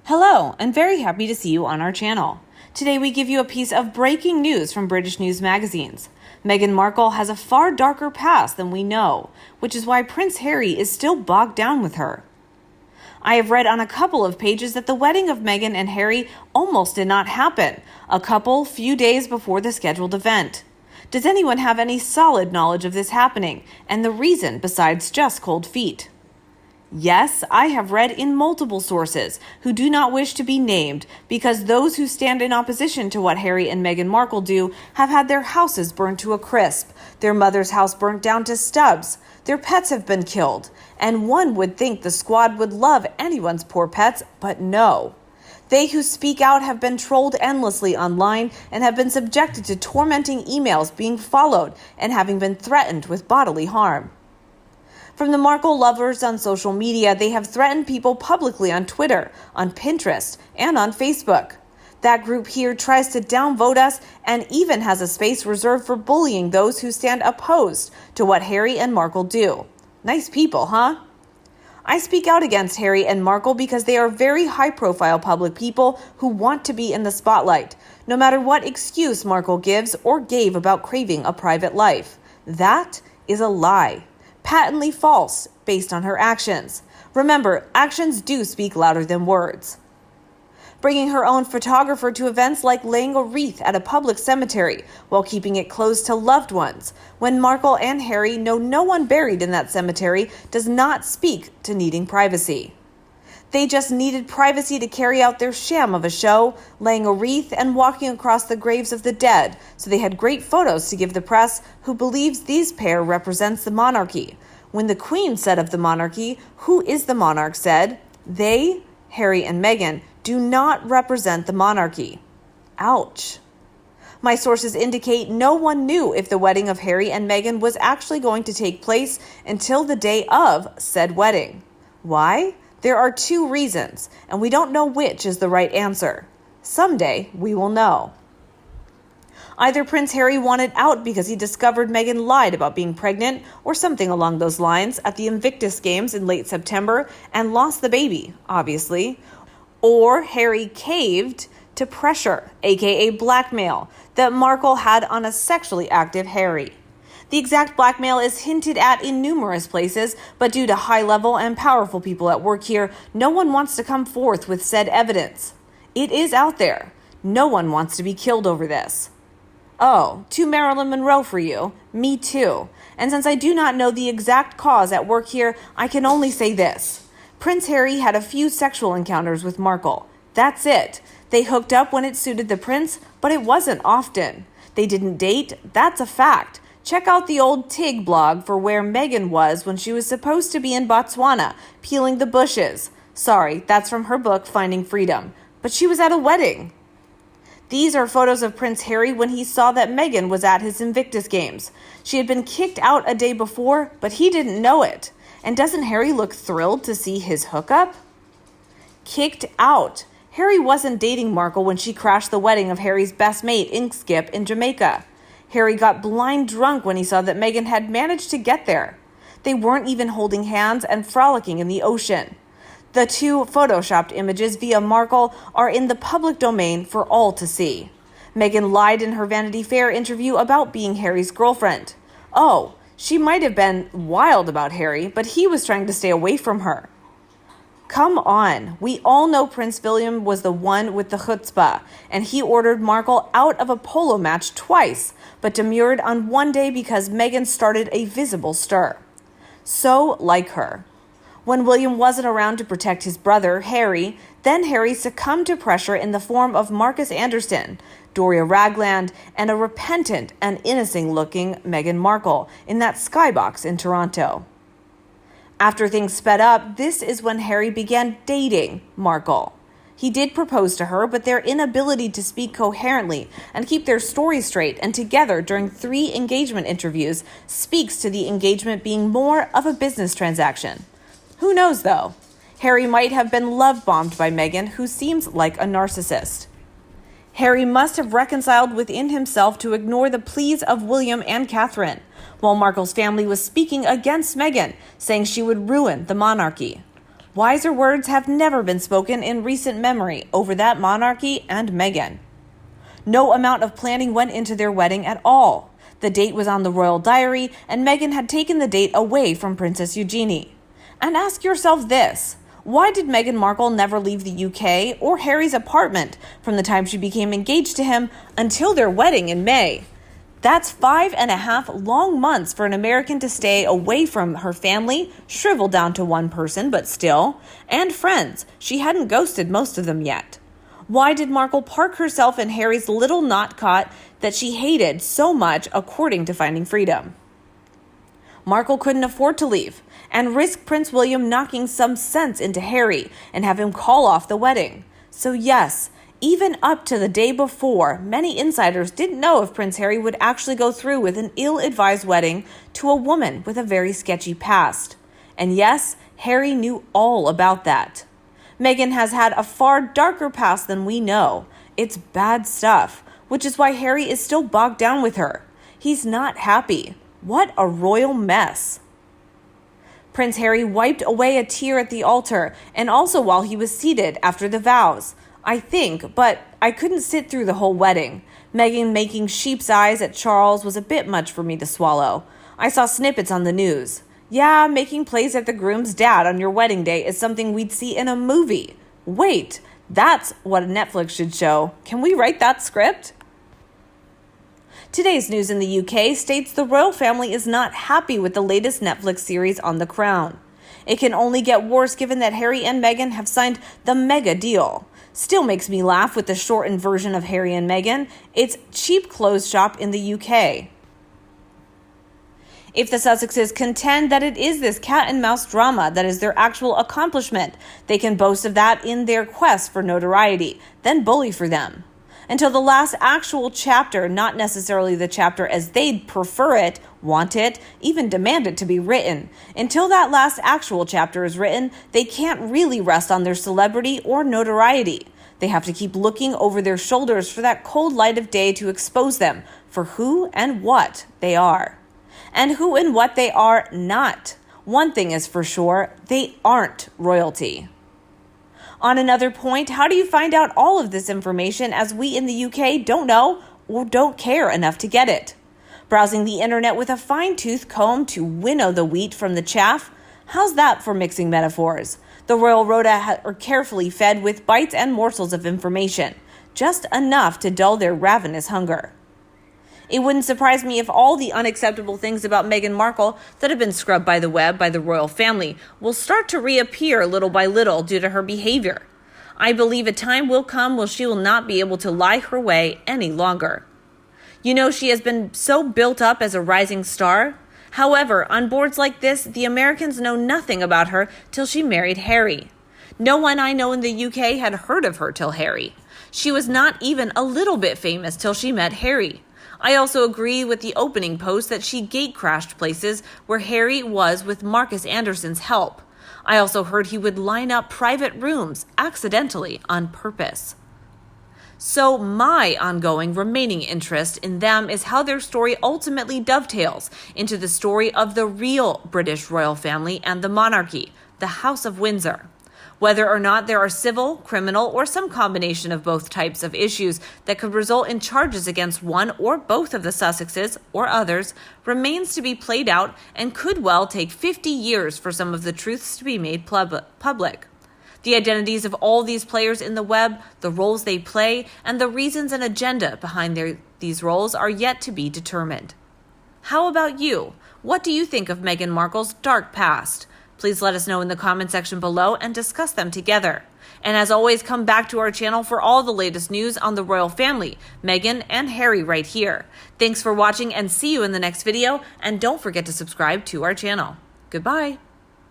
Hello, and very happy to see you on our channel. Today we give you a piece of breaking news from British news magazines. Meghan Markle has a far darker past than we know, which is why Prince Harry is still bogged down with her. I have read on a couple of pages that the wedding of Meghan and Harry almost did not happen, a few days before the scheduled event. Does anyone have any solid knowledge of this happening, and the reason besides just cold feet? Yes, I have read in multiple sources who do not wish to be named because those who stand in opposition to what Harry and Meghan Markle do have had their houses burned to a crisp, their mother's house burnt down to stubs, their pets have been killed, and one would think the squad would love anyone's poor pets, but no. They who speak out have been trolled endlessly online and have been subjected to tormenting emails, being followed, and having been threatened with bodily harm. From the Markle lovers on social media, they have threatened people publicly on Twitter, on Pinterest, and on Facebook. That group here tries to downvote us and even has a space reserved for bullying those who stand opposed to what Harry and Markle do. Nice people, huh? I speak out against Harry and Markle because they are very high-profile public people who want to be in the spotlight, no matter what excuse Markle gives or gave about craving a private life. That is a lie. Patently false, based on her actions. Remember, actions do speak louder than words. Bringing her own photographer to events like laying a wreath at a public cemetery while keeping it closed to loved ones, when Markle and Harry know no one buried in that cemetery, does not speak to needing privacy. They just needed privacy to carry out their sham of a show, laying a wreath and walking across the graves of the dead, so they had great photos to give the press who believes these pair represents the monarchy. When the Queen said of the monarchy, who is the monarch said, they, Harry and Meghan, do not represent the monarchy. Ouch. My sources indicate no one knew if the wedding of Harry and Meghan was actually going to take place until the day of said wedding. Why? There are two reasons, and we don't know which is the right answer. Someday, we will know. Either Prince Harry wanted out because he discovered Meghan lied about being pregnant or something along those lines at the Invictus Games in late September and lost the baby, obviously. Or Harry caved to pressure, aka blackmail, that Markle had on a sexually active Harry. The exact blackmail is hinted at in numerous places, but due to high-level and powerful people at work here, no one wants to come forth with said evidence. It is out there. No one wants to be killed over this. Oh, to Marilyn Monroe for you. Me too. And since I do not know the exact cause at work here, I can only say this. Prince Harry had a few sexual encounters with Markle. That's it. They hooked up when it suited the prince, but it wasn't often. They didn't date. That's a fact. Check out the old Tig blog for where Meghan was when she was supposed to be in Botswana, peeling the bushes. Sorry, that's from her book, Finding Freedom. But she was at a wedding. These are photos of Prince Harry when he saw that Meghan was at his Invictus Games. She had been kicked out a day before, but he didn't know it. And doesn't Harry look thrilled to see his hookup? Kicked out. Harry wasn't dating Markle when she crashed the wedding of Harry's best mate, Inkskip, in Jamaica. Harry got blind drunk when he saw that Meghan had managed to get there. They weren't even holding hands and frolicking in the ocean. The two photoshopped images via Markle are in the public domain for all to see. Meghan lied in her Vanity Fair interview about being Harry's girlfriend. Oh, she might have been wild about Harry, but he was trying to stay away from her. Come on, we all know Prince William was the one with the chutzpah, and he ordered Markle out of a polo match twice, but demurred on one day because Meghan started a visible stir. So like her. When William wasn't around to protect his brother, Harry, then Harry succumbed to pressure in the form of Marcus Anderson, Doria Ragland, and a repentant and innocent-looking Meghan Markle in that skybox in Toronto. After things sped up, this is when Harry began dating Markle. He did propose to her, but their inability to speak coherently and keep their stories straight and together during 3 engagement interviews speaks to the engagement being more of a business transaction. Who knows, though? Harry might have been love-bombed by Meghan, who seems like a narcissist. Harry must have reconciled within himself to ignore the pleas of William and Catherine, while Markle's family was speaking against Meghan, saying she would ruin the monarchy. Wiser words have never been spoken in recent memory over that monarchy and Meghan. No amount of planning went into their wedding at all. The date was on the royal diary, and Meghan had taken the date away from Princess Eugenie. And ask yourself this: why did Meghan Markle never leave the UK or Harry's apartment from the time she became engaged to him until their wedding in May? That's 5.5 long months for an American to stay away from her family, shriveled down to one person, but still, and friends. She hadn't ghosted most of them yet. Why did Markle park herself in Harry's little knot cot that she hated so much, according to Finding Freedom? Markle couldn't afford to leave and risk Prince William knocking some sense into Harry and have him call off the wedding. So yes, even up to the day before, many insiders didn't know if Prince Harry would actually go through with an ill-advised wedding to a woman with a very sketchy past. And yes, Harry knew all about that. Meghan has had a far darker past than we know. It's bad stuff, which is why Harry is still bogged down with her. He's not happy. What a royal mess. Prince Harry wiped away a tear at the altar and also while he was seated after the vows. I think, but I couldn't sit through the whole wedding. Meghan making sheep's eyes at Charles was a bit much for me to swallow. I saw snippets on the news. Yeah, making plays at the groom's dad on your wedding day is something we'd see in a movie. Wait, that's what Netflix should show. Can we write that script? Today's news in the UK states the royal family is not happy with the latest Netflix series on The Crown. It can only get worse given that Harry and Meghan have signed the mega deal. Still makes me laugh with the shortened version of Harry and Meghan. It's cheap clothes shop in the UK. If the Sussexes contend that it is this cat and mouse drama that is their actual accomplishment, they can boast of that in their quest for notoriety, then bully for them. Until the last actual chapter, not necessarily the chapter as they'd prefer it, want it, even demand it to be written. Until that last actual chapter is written, they can't really rest on their celebrity or notoriety. They have to keep looking over their shoulders for that cold light of day to expose them for who and what they are. And who and what they are not. One thing is for sure, they aren't royalty. On another point, how do you find out all of this information as we in the UK don't know or don't care enough to get it? Browsing the internet with a fine-tooth comb to winnow the wheat from the chaff? How's that for mixing metaphors? The royal rota are carefully fed with bites and morsels of information, just enough to dull their ravenous hunger. It wouldn't surprise me if all the unacceptable things about Meghan Markle that have been scrubbed by the web by the royal family will start to reappear little by little due to her behavior. I believe a time will come when she will not be able to lie her way any longer. You know, she has been so built up as a rising star. However, on boards like this, the Americans know nothing about her till she married Harry. No one I know in the UK had heard of her till Harry. She was not even a little bit famous till she met Harry. I also agree with the opening post that she gate-crashed places where Harry was with Marcus Anderson's help. I also heard he would line up private rooms accidentally on purpose. So my ongoing remaining interest in them is how their story ultimately dovetails into the story of the real British royal family and the monarchy, the House of Windsor. Whether or not there are civil, criminal, or some combination of both types of issues that could result in charges against one or both of the Sussexes or others remains to be played out and could well take 50 years for some of the truths to be made public. The identities of all these players in the web, the roles they play, and the reasons and agenda behind these roles are yet to be determined. How about you? What do you think of Meghan Markle's dark past? Please let us know in the comment section below and discuss them together. And as always, come back to our channel for all the latest news on the royal family, Meghan and Harry right here. Thanks for watching and see you in the next video. And don't forget to subscribe to our channel. Goodbye.